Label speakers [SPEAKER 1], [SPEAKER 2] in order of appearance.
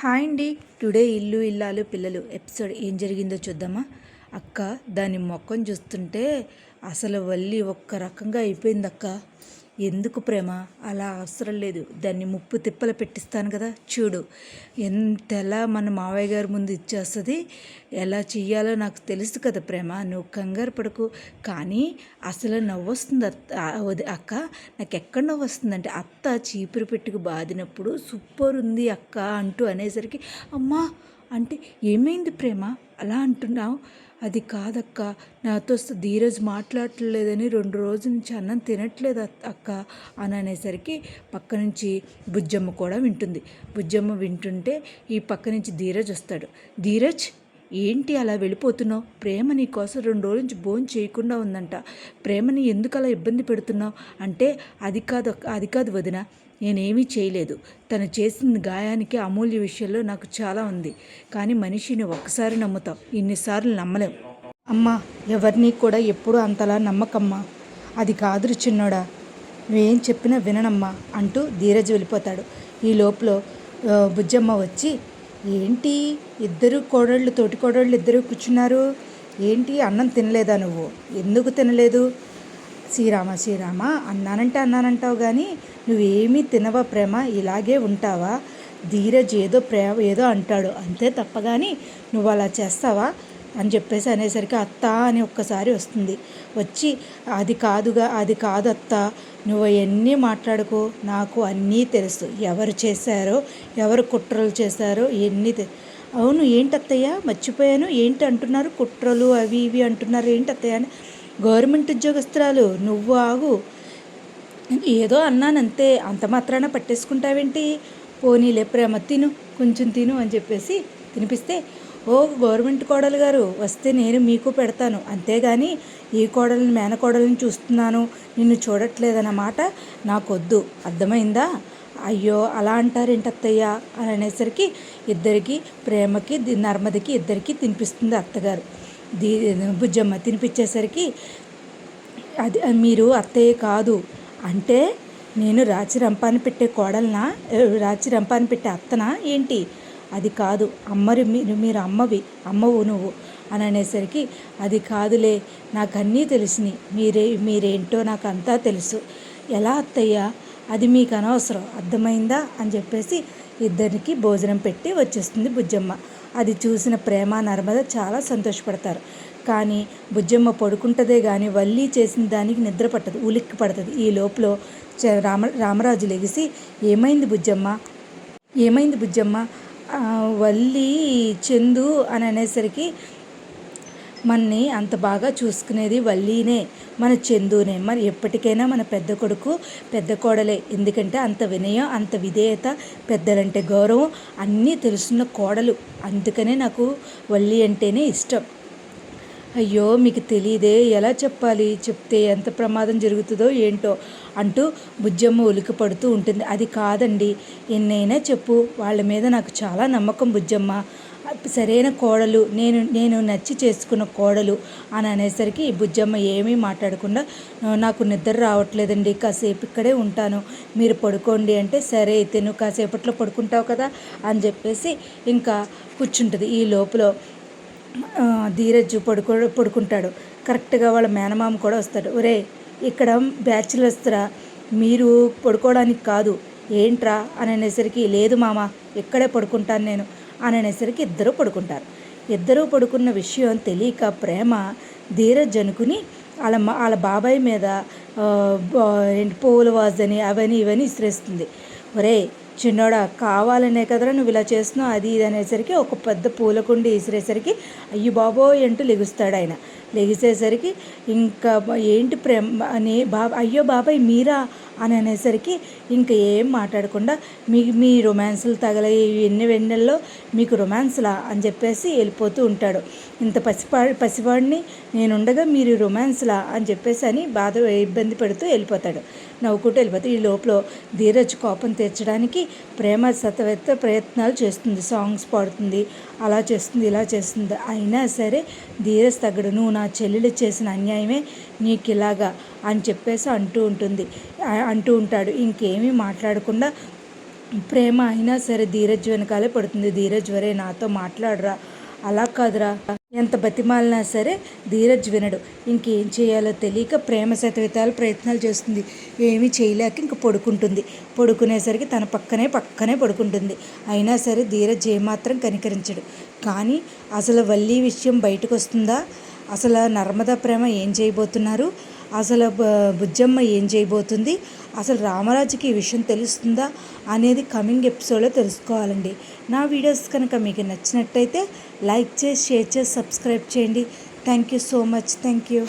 [SPEAKER 1] Hi అండి. Today ఇల్లు ఇల్లాలు పిల్లలు ఎపిసోడ్ ఏం జరిగిందో చూద్దామా. అక్క దాని మొఖం చూస్తుంటే అసలు వల్లి ఒక్క రకంగా అయిపోయింది అక్క. ఎందుకు ప్రేమ అలా అవసరం లేదు, దాన్ని ముప్పు తిప్పలు పెట్టిస్తాను కదా చూడు, ఎంతెలా మన మావయ్య గారి ముందు ఇచ్చేస్తుంది. ఎలా చెయ్యాలో నాకు తెలుసు కదా ప్రేమ, నువ్వు కంగారు పడకు. కానీ అసలు నవ్వొస్తుంది అక్క, నాకు ఎక్కడ నవ్వు వస్తుందంటే అత్త చీపురు పెట్టుకు బాదినప్పుడు సూపర్ ఉంది అక్క అంటూ అనేసరికి అమ్మా అంటే ఏమైంది ప్రేమ అలా అంటున్నావు. అది కాదక్క, నాతో ధీరజ్ మాట్లాడలేదని 2 రోజుల నుంచి అన్నం తినట్లేదు అక్క అని అనేసరికి పక్క నుంచి బుజ్జమ్మ కూడా వింటుంది. బుజ్జమ్మ వింటుంటే ఈ పక్క నుంచి ధీరజ్ వస్తాడు. ధీరజ్ ఏంటి అలా వెళ్ళిపోతున్నావు? ప్రేమ నీ కోసం 2 రోజుల నుంచి భోజనం చేయకుండా ఉందంట. ప్రేమని ఎందుకు అలా ఇబ్బంది పెడుతున్నావు అంటే అది కాదు వదిన, నేనేమీ చేయలేదు. తను చేసిన గాయానికి అమూల్య విషయంలో నాకు చాలా ఉంది. కానీ మనిషిని ఒక్కసారి నమ్ముతావు, ఇన్నిసార్లు నమ్మలేం. అమ్మా ఎవరిని కూడా ఎప్పుడూ అంతలా నమ్మకమ్మా. అది కాదు చిన్నోడా, నువ్వేం చెప్పినా విననమ్మా అంటూ ధీరజ్ వెళ్ళిపోతాడు. ఈ లోపల బుజ్జమ్మ వచ్చి ఏంటి ఇద్దరు కోడళ్ళు తోటి కోడళ్ళు ఇద్దరు కూర్చున్నారు, ఏంటి అన్నం తినలేదా నువ్వు? ఎందుకు తినలేదు? శ్రీరామ అన్నానంటావు కానీ నువ్వేమీ తినవా ప్రేమ, ఇలాగే ఉంటావా? ధీరజ్ ఏదో అంటాడు అంతే తప్ప కానీ నువ్వు అలా చేస్తావా అని చెప్పేసి అనేసరికి అత్త అని ఒక్కసారి వస్తుంది. వచ్చి అది కాదు అత్త, నువ్వు అవన్నీ మాట్లాడుకో, నాకు అన్నీ తెలుసు. ఎవరు చేశారో, ఎవరు కుట్రలు చేశారో ఎన్ని అవును ఏంటత్తయ్య మర్చిపోయాను, ఏంటి అంటున్నారు కుట్రలు అవి ఇవి అంటున్నారు ఏంటత్తయ్య అని. గవర్నమెంట్ ఉద్యోగస్తురాలు నువ్వు ఆగు, ఏదో అన్నానంతే, అంత మాత్రాన పట్టేసుకుంటావేంటి? పోనీలే ప్రేమ తిను, కొంచెం తిను అని చెప్పేసి తినిపిస్తే, ఓ గవర్నమెంట్ కోడలు గారు వస్తే నేను మీకు పెడతాను, అంతేగాని ఈ కోడలిని మేనకోడలిని చూస్తున్నాను నిన్ను చూడట్లేదన్నమాట నాకొద్దు, అర్థమైందా? అయ్యో అలా అంటారేంటి అత్తయ్య అని అనేసరికి ఇద్దరికి ప్రేమకి నర్మదికి ఇద్దరికి తినిపిస్తుంది అత్తగారు. బుజ్జమ్మ తినిపించేసరికి అది మీరు అత్తయ్య కాదు అంటే నేను రాచి రంపాన్ని పెట్టే కోడలనా, రాచి రంపాన్ని పెట్టే అత్తనా ఏంటి? అది కాదు మీరు అమ్మవు నువ్వు అని అనేసరికి అది కాదులే, నాకు అన్నీ తెలిసినాయి, మీరేంటో నాకు అంతా తెలుసు. ఎలా అత్తయ్య? అది మీకు అనవసరం, అర్థమైందా అని చెప్పేసి ఇద్దరికి భోజనం పెట్టి వచ్చేస్తుంది బుజ్జమ్మ. అది చూసిన ప్రేమ నర్మద చాలా సంతోషపడతారు. కానీ బుజ్జమ్మ పడుకుంటుందే కానీ వల్లి చేసిన దానికి నిద్ర పట్టదు, ఉలిక్కి పడుతుంది. ఈ లోపల రామరాజు లెగిసి ఏమైంది బుజ్జమ్మ వల్లి చందు అని అనేసరికి మనని అంత బాగా చూసుకునేది వల్లీనే, మన చందునే. మరి ఎప్పటికైనా మన పెద్ద కొడుకు పెద్ద కోడలే, ఎందుకంటే అంత వినయం అంత విధేయత పెద్దలంటే గౌరవం అన్నీ తెలుసున్న కోడలు, అందుకనే నాకు వల్లి అంటేనే ఇష్టం. అయ్యో మీకు తెలియదే, ఎలా చెప్పాలి, చెప్తే ఎంత ప్రమాదం జరుగుతుందో ఏంటో అంటూ బుజ్జమ్మ ఉలికి పడుతూ ఉంటుంది. అది కాదండి, ఎన్నైనా చెప్పు, వాళ్ళ మీద నాకు చాలా నమ్మకం బుజ్జమ్మ, సరైన కోడలు, నేను నచ్చి చేసుకున్న కోడలు అని అనేసరికి బుజ్జమ్మ ఏమీ మాట్లాడకుండా నాకు నిద్ర రావట్లేదండి, కాసేపు ఇక్కడే ఉంటాను, మీరు పడుకోండి అంటే సరే అయితే నువ్వు కాసేపట్లో పడుకుంటావు కదా అని చెప్పేసి ఇంకా కూర్చుంటుంది. ఈ లోపల ధీరజ్ పడుకుంటాడు. కరెక్ట్గా వాళ్ళ మేనమామ కూడా వస్తాడు. ఒరే ఇక్కడ బ్యాచిలర్స్రా, మీరు పడుకోవడానికి కాదు ఏంట్రా అని అనేసరికి లేదు మామ ఇక్కడే పడుకుంటాను నేను అని అనేసరికి ఇద్దరూ పడుకుంటారు. ఇద్దరూ పడుకున్న విషయం తెలియక ప్రేమ ధీరజ్ అనుకుని వాళ్ళ బాబాయ్ మీద పువ్వుల వాజని అవని ఇవని ఇసిరేస్తుంది. ఒరే చిన్నోడా కావాలనే కదరా నువ్వు ఇలా చేస్తున్నావు అది ఇది అనేసరికి ఒక పెద్ద పూలకుండి విసిరేసరికి అయ్యో బాబోయ్ అంటూ లెగుస్తాడు ఆయన. లెగిసేసరికి ఇంకా ఏంటి ప్రేమ అని అయ్యో బాబాయ్ మీరా అని అనేసరికి ఇంకా ఏం మాట్లాడకుండా మీ రొమాన్స్లు తగలే ఎన్ని వెన్నెల్లో మీకు రొమాన్స్లా అని చెప్పేసి వెళ్ళిపోతూ ఉంటాడు. ఇంత పసివాడిని నేనుండగా మీరు రొమాన్స్లా అని చెప్పేసి అని ఇబ్బంది పెడుతూ వెళ్ళిపోతాడు, నవ్వుకుంటూ వెళ్ళిపోతాడు. ఈ లోపల ధీరజ్ కోపం తీర్చడానికి ప్రేమ సతవెత్త ప్రయత్నాలు చేస్తుంది, సాంగ్స్ పాడుతుంది, అలా చేస్తుంది ఇలా చేస్తుంది. అయినా సరే ధీరజ్ తగ్గడు. నువ్వు నా చెల్లెలు చేసిన అన్యాయమే నీకు ఇలాగా అని చెప్పేసి అంటూ ఉంటాడు. ఇంకేమీ మాట్లాడకుండా ప్రేమ అయినా సరే ధీరజ్ వెనకాలే పడుతుంది. ధీరజ్ వరే నాతో మాట్లాడరా, అలా కాదురా, ఎంత బతిమాలినా సరే ధీరజ్ వినడు. ఇంకేం చేయాలో తెలియక ప్రేమ శతవిధాల ప్రయత్నాలు చేస్తుంది. ఏమీ చేయలేక ఇంక పడుకుంటుంది. పడుకునేసరికి తన పక్కనే పడుకుంటుంది. అయినా సరే ధీరజ్ ఏమాత్రం కనికరించడు. కానీ అసలు వల్లి విషయం బయటకు వస్తుందా? అసలు నర్మదా ప్రేమ ఏం చేయబోతున్నారు? అసలు బుజ్జమ్మ ఏం చేయబోతుంది? అసలు రామరాజుకి ఈ విషయం తెలుస్తుందా అనేది కమింగ్ ఎపిసోడ్లో తెలుసుకోవాలండి. నా వీడియోస్ కనుక మీకు నచ్చినట్టయితే లైక్ చేసి, షేర్ చేసి, సబ్స్క్రైబ్ చేయండి. Thank you so much. Thank you.